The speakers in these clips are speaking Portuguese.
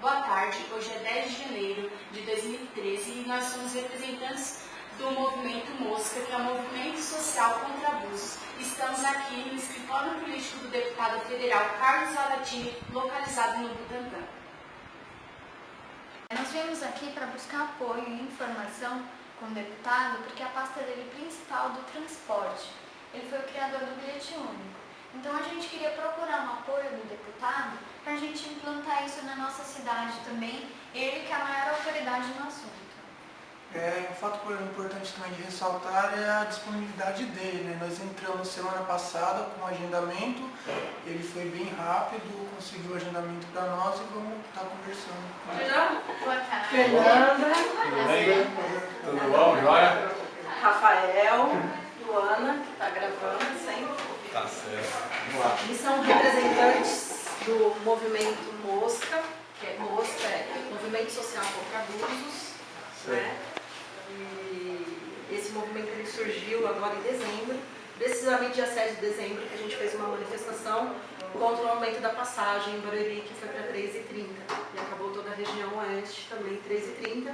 Boa tarde, hoje é 10 de janeiro de 2013 e nós somos representantes do Movimento Mosca, que é o Movimento Social contra Abusos. Estamos aqui no escritório político do deputado federal Carlos Alatini, localizado no Butantã. Nós viemos aqui para buscar apoio e informação com o deputado, porque a pasta dele principal do transporte. Ele foi o criador do bilhete único. Então a gente queria procurar um apoio do deputado para a gente implantar isso na nossa cidade também, ele que é a maior autoridade no assunto. Um fato importante também de ressaltar é a disponibilidade dele, né? Nós entramos semana passada com o agendamento, ele foi bem rápido, conseguiu o agendamento para nós e vamos estar conversando. Boa tarde. Fernanda. Tudo bem? Tudo bom, joia? Rafael, Luana, que está gravando sempre. Tá certo. Vamos lá. Eles são representantes do movimento Mosca, que é Mosca, Movimento Social contra Abusos, né? E esse movimento ele surgiu agora em dezembro, precisamente dia 7 de dezembro, que a gente fez uma manifestação contra o aumento da passagem em Barueri, que foi para R$ 3,30. E acabou toda a região oeste também R$ 3,30.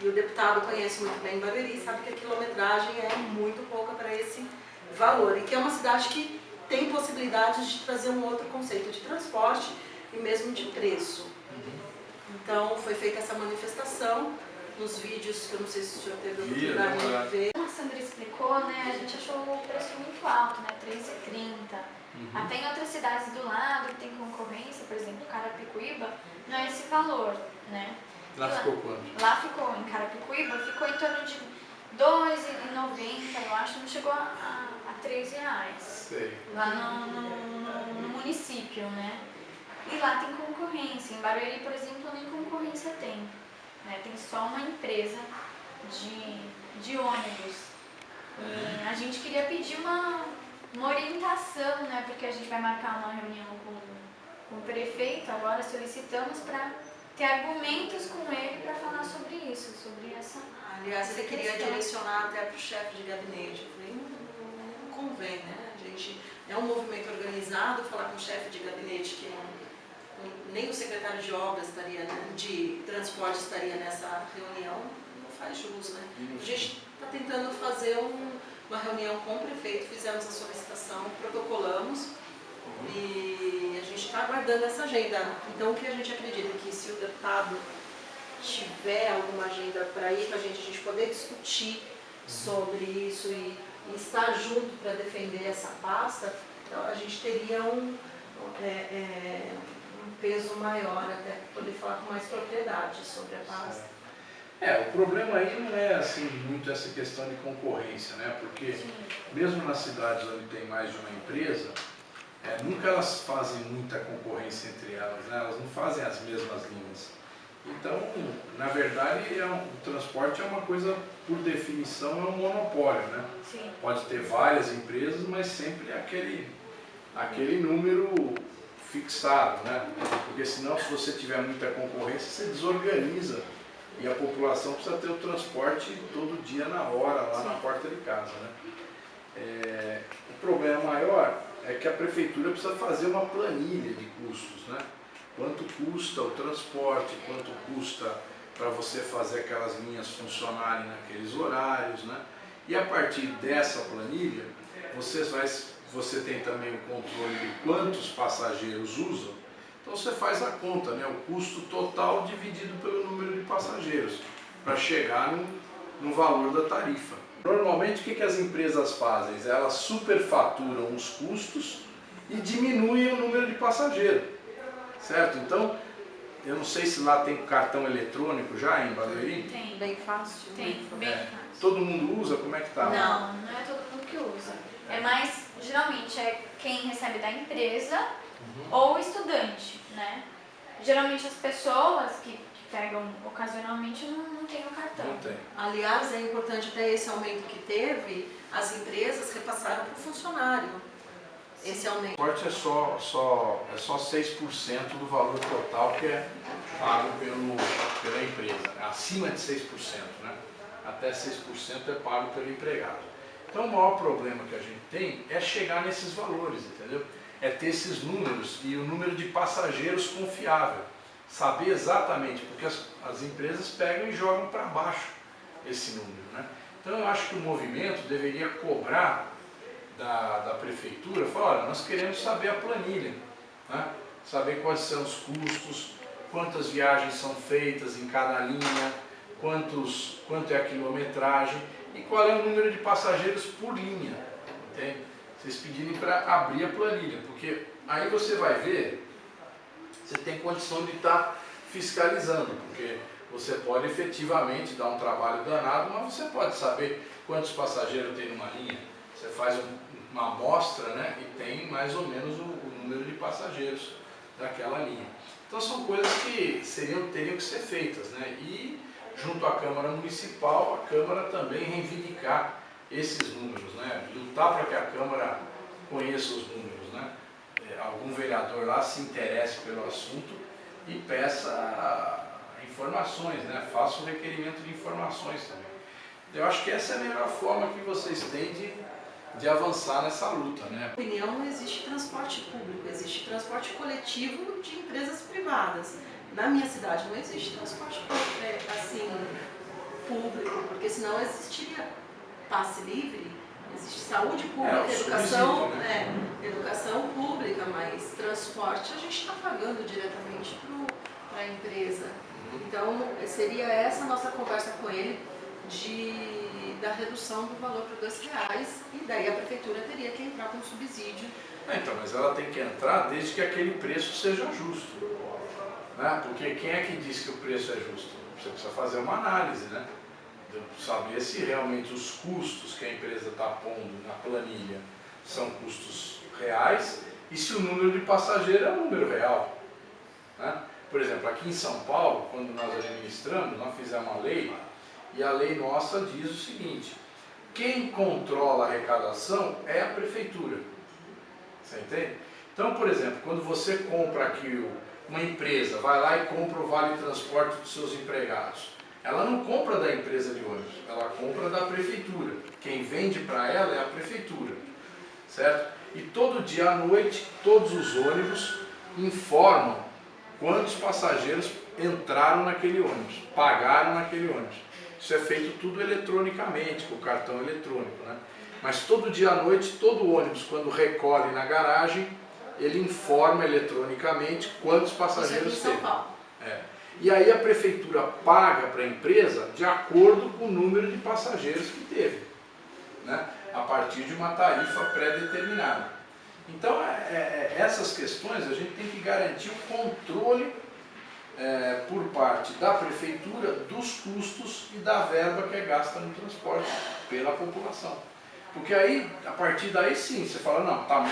E o deputado conhece muito bem Barueri, sabe que a quilometragem é muito pouca para esse valor. E que é uma cidade que tem possibilidade de trazer um outro conceito de transporte e mesmo de preço. Então foi feita essa manifestação. Nos vídeos, que eu não sei se o senhor teve a oportunidade de ver. Como a Sandra explicou, né, a gente achou o preço muito alto, né, R$3,30. Até em outras cidades do lado que tem concorrência, por exemplo, Carapicuíba, não é esse valor, né? Lá ficou quanto? Lá ficou, em Carapicuíba, ficou em torno de R$2,90, eu acho, não chegou a R$3. Sei. Lá no município, né? E lá tem concorrência. Em Barueri, por exemplo, nem concorrência tem. Né? Tem só uma empresa de ônibus. E a gente queria pedir uma orientação, né? Porque a gente vai marcar uma reunião com o prefeito, agora solicitamos para ter argumentos com ele para falar sobre isso, sobre essa. Aliás, ele queria direcionar até para o chefe de gabinete. Eu falei, não convém, né? A gente é um movimento organizado, falar com o chefe de gabinete que nem o secretário de obras estaria, né, de transporte estaria nessa reunião, não faz jus, né? A gente está tentando fazer uma reunião com o prefeito, fizemos a solicitação, protocolamos e a gente está aguardando essa agenda. Então o que a gente acredita é que se o deputado tiver alguma agenda para ir com a gente poder discutir sobre isso e estar junto para defender essa pasta, então a gente teria um peso maior, até poder falar com mais propriedade sobre a pasta. O problema aí não é assim muito essa questão de concorrência, né? Porque mesmo nas cidades onde tem mais de uma empresa, nunca elas fazem muita concorrência entre elas, né? Elas não fazem as mesmas linhas. Então, na verdade, o transporte é uma coisa, por definição, é um monopólio, né? Sim. Pode ter várias empresas, mas sempre aquele número fixado, né? Porque senão, se você tiver muita concorrência, você desorganiza e a população precisa ter o transporte todo dia na hora, lá na porta de casa, né? O problema maior é que a prefeitura precisa fazer uma planilha de custos, né? Quanto custa o transporte, quanto custa para você fazer aquelas linhas funcionarem naqueles horários, né? E a partir dessa planilha, você tem também o controle de quantos passageiros usam, então você faz a conta, né? O custo total dividido pelo número de passageiros, para chegar no valor da tarifa. Normalmente o que as empresas fazem? Elas superfaturam os custos e diminuem o número de passageiros, certo? Então, eu não sei se lá tem cartão eletrônico já em Barueri. Tem. Bem fácil. Tem, bem fácil. Todo mundo usa? Como é que tá? Não é todo mundo que usa. É mais, geralmente, é quem recebe da empresa ou estudante, né? Geralmente as pessoas que pegam ocasionalmente não tem o cartão. Não tem. Aliás, é importante até esse aumento que teve, as empresas repassaram para o funcionário. Esse aumento. O transporte é só 6% do valor total que é pago pela empresa. Acima de 6%, né? Até 6% é pago pelo empregado. Então o maior problema que a gente tem é chegar nesses valores, entendeu? É ter esses números e o número de passageiros confiável. saber exatamente, porque as empresas pegam e jogam para baixo esse número, né? Então eu acho que o movimento deveria cobrar da prefeitura, falar, olha, nós queremos saber a planilha, né? Saber quais são os custos, quantas viagens são feitas em cada linha, quanto é a quilometragem e qual é o número de passageiros por linha, entende? Vocês pedirem para abrir a planilha, porque aí você vai ver, você tem condição de estar fiscalizando, porque você pode efetivamente dar um trabalho danado, mas você pode saber quantos passageiros tem numa linha. Você faz uma amostra, né, e tem mais ou menos o número de passageiros daquela linha. Então são coisas que teriam que ser feitas, né? E junto à Câmara Municipal, a Câmara também reivindicar esses números, né? Lutar para que a Câmara conheça os números, né? Algum vereador lá se interesse pelo assunto e peça informações, né? Faça um requerimento de informações também. Eu acho que essa é a melhor forma que vocês têm de avançar nessa luta, né? Na minha opinião, não existe transporte público, existe transporte coletivo de empresas privadas. Na minha cidade não existe transporte assim, público, porque senão existiria passe livre, existe saúde pública, educação, educação pública, mas transporte a gente está pagando diretamente para a empresa. Então seria essa a nossa conversa com ele da redução do valor para R$2 e daí a prefeitura teria que entrar com subsídio. Então, mas ela tem que entrar desde que aquele preço seja justo, né? Porque quem é que diz que o preço é justo? Você precisa fazer uma análise, né? De saber se realmente os custos que a empresa está pondo na planilha são custos reais e se o número de passageiros é um número real, né? Por exemplo, aqui em São Paulo, quando nós administramos, nós fizemos uma lei e a lei nossa diz o seguinte: quem controla a arrecadação é a prefeitura. Você entende? Então, por exemplo, quando você compra aqui, uma empresa vai lá e compra o vale transporte dos seus empregados, ela não compra da empresa de ônibus, ela compra da prefeitura. Quem vende para ela é a prefeitura, certo? E todo dia à noite, todos os ônibus informam quantos passageiros entraram naquele ônibus, pagaram naquele ônibus. Isso é feito tudo eletronicamente, com o cartão eletrônico, né? Mas todo dia à noite, todo ônibus, quando recolhe na garagem, ele informa eletronicamente quantos passageiros teve. E aí a prefeitura paga para a empresa de acordo com o número de passageiros que teve, né? A partir de uma tarifa pré-determinada. Então, essas questões a gente tem que garantir o controle por parte da prefeitura dos custos e da verba que é gasta no transporte pela população. Porque aí, a partir daí sim, você fala, não, tá,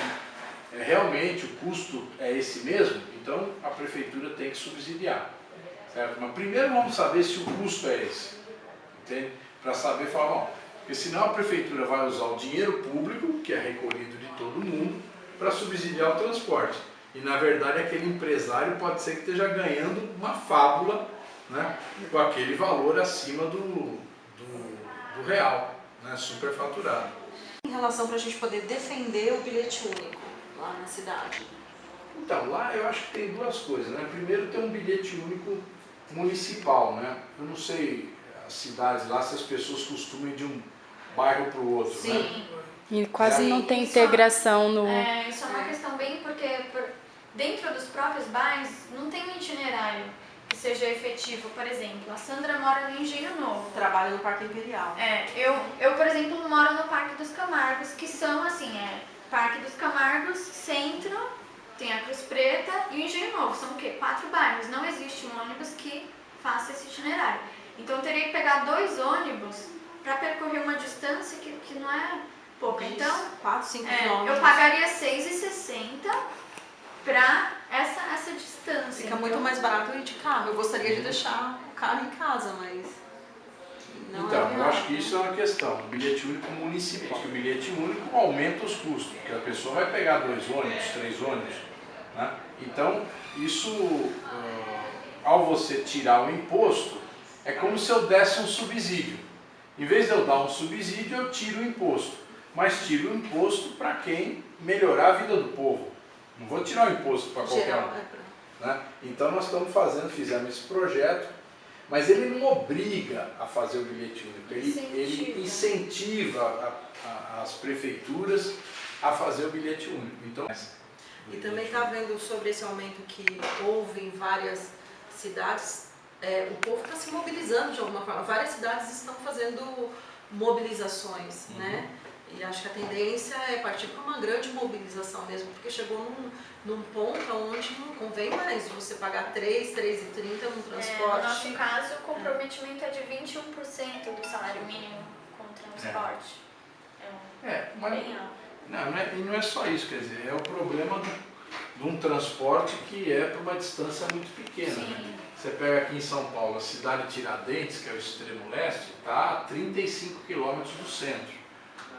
realmente o custo é esse mesmo, então a prefeitura tem que subsidiar, certo? Mas primeiro vamos saber se o custo é esse, entende? Para saber, falar, bom, porque senão a prefeitura vai usar o dinheiro público, que é recolhido de todo mundo, para subsidiar o transporte. E na verdade aquele empresário pode ser que esteja ganhando uma fábula, né, com aquele valor acima do real, né, superfaturado. Em relação para a gente poder defender o bilhete único lá na cidade? Então, lá eu acho que tem duas coisas, né? Primeiro tem um bilhete único municipal, né? Eu não sei as cidades lá se as pessoas costumam ir de um bairro para o outro, Sim. né? E quase não tem integração no... Isso é uma questão bem porque dentro dos próprios bairros não tem um itinerário que seja efetivo. Por exemplo, a Sandra mora no Engenho Novo. Trabalha no Parque Imperial. Eu, por exemplo, moro no Parque dos Camargos, que são assim, Parque dos Camargos, Centro, tem a Cruz Preta e o Engenho Novo. São o quê? 4 bairros. Não existe um ônibus que faça esse itinerário. Então eu teria que pegar 2 ônibus para percorrer uma distância que não é pouca. Então, 4, 5 quilômetros. eu pagaria R$6,60 para essa distância. Fica muito mais barato eu ir de carro. Eu gostaria de deixar o carro em casa, mas não então, eu acho que isso é uma questão. O bilhete único municipal. O bilhete único aumenta os custos, porque a pessoa vai pegar 2 ônibus, 3 ônibus, né? Então, isso, ao você tirar o imposto, é como se eu desse um subsídio. Em vez de eu dar um subsídio, eu tiro o imposto. Mas tiro o imposto para quem melhorar a vida do povo. Não vou tirar o imposto para qualquer um. né? Então nós fizemos esse projeto, mas ele não obriga a fazer o bilhete único, ele incentiva as prefeituras a fazer o bilhete único. Então, e também está vendo sobre esse aumento que houve em várias cidades, o povo está se mobilizando de alguma forma. Várias cidades estão fazendo mobilizações, né? E acho que a tendência é partir para uma grande mobilização mesmo, porque chegou num ponto onde não convém mais você pagar 3,30 no transporte. No nosso caso, o comprometimento é de 21% do salário mínimo com o transporte. Mas bem alto. não é só isso, quer dizer, é o problema de um transporte que é para uma distância muito pequena. Né? Você pega aqui em São Paulo, a cidade de Tiradentes, que é o extremo leste, está a 35 quilômetros do centro.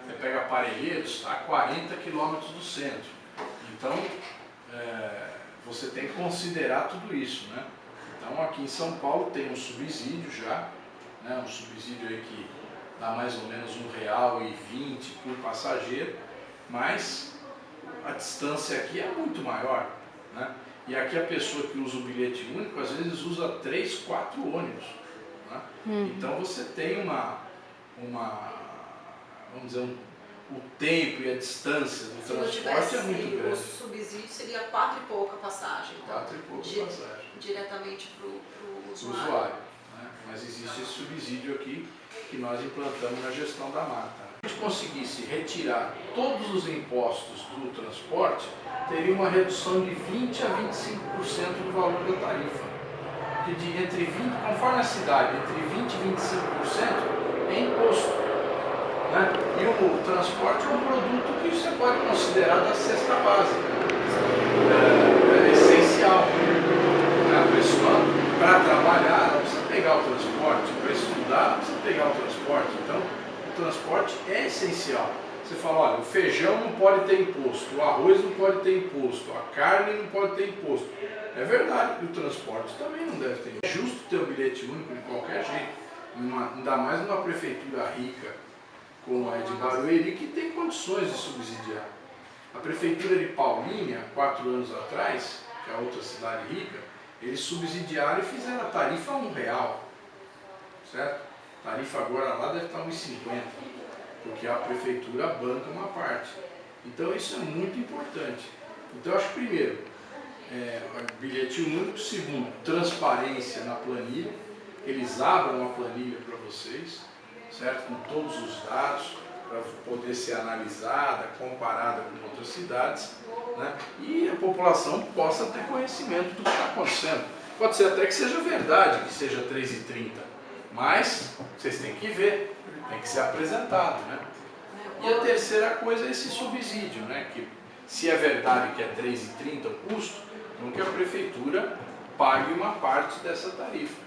Você pega Parelheiros, está a 40 quilômetros do centro. Então, você tem que considerar tudo isso, né? Então, aqui em São Paulo tem um subsídio já, né? Um subsídio aí que dá mais ou menos R$1,20 por passageiro, mas a distância aqui é muito maior, né? E aqui a pessoa que usa o bilhete único, às vezes usa 3, 4 ônibus, né? Então você tem vamos dizer, o tempo e a distância do transporte é muito grande. O subsídio seria 4 e pouca passagem. Então, 4 e pouca passagem. Diretamente para o usuário. Né? Mas existe esse subsídio aqui que nós implantamos na gestão da Marta. Se a gente conseguisse retirar todos os impostos do transporte, teria uma redução de 20% a 25% do valor da tarifa. Porque conforme a cidade, entre 20% e 25% é imposto. Né? E o transporte é um produto que você pode considerar da cesta básica. É essencial. A pessoa, para trabalhar, ela precisa pegar o transporte, para estudar, ela precisa pegar o transporte. Então, o transporte é essencial. Você fala, olha, o feijão não pode ter imposto, o arroz não pode ter imposto, a carne não pode ter imposto. É verdade que o transporte também não deve ter. É justo ter o bilhete único de qualquer jeito, ainda mais numa prefeitura rica como é de Barueri, que tem condições de subsidiar. A prefeitura de Paulínia, 4 anos atrás, que é outra cidade rica, eles subsidiaram e fizeram a tarifa a R$1, certo? A tarifa agora lá deve estar R$1,50, porque a prefeitura banca uma parte. Então isso é muito importante. Então eu acho que primeiro, bilhete único, segundo, transparência na planilha, eles abram a planilha para vocês, certo? Com todos os dados, para poder ser analisada, comparada com outras cidades, né? E a população possa ter conhecimento do que está acontecendo. Pode ser até que seja verdade, que seja 3,30, mas vocês têm que ver, tem que ser apresentado, né? E a terceira coisa é esse subsídio, né? Que se é verdade que é 3,30 o custo, então que a prefeitura pague uma parte dessa tarifa.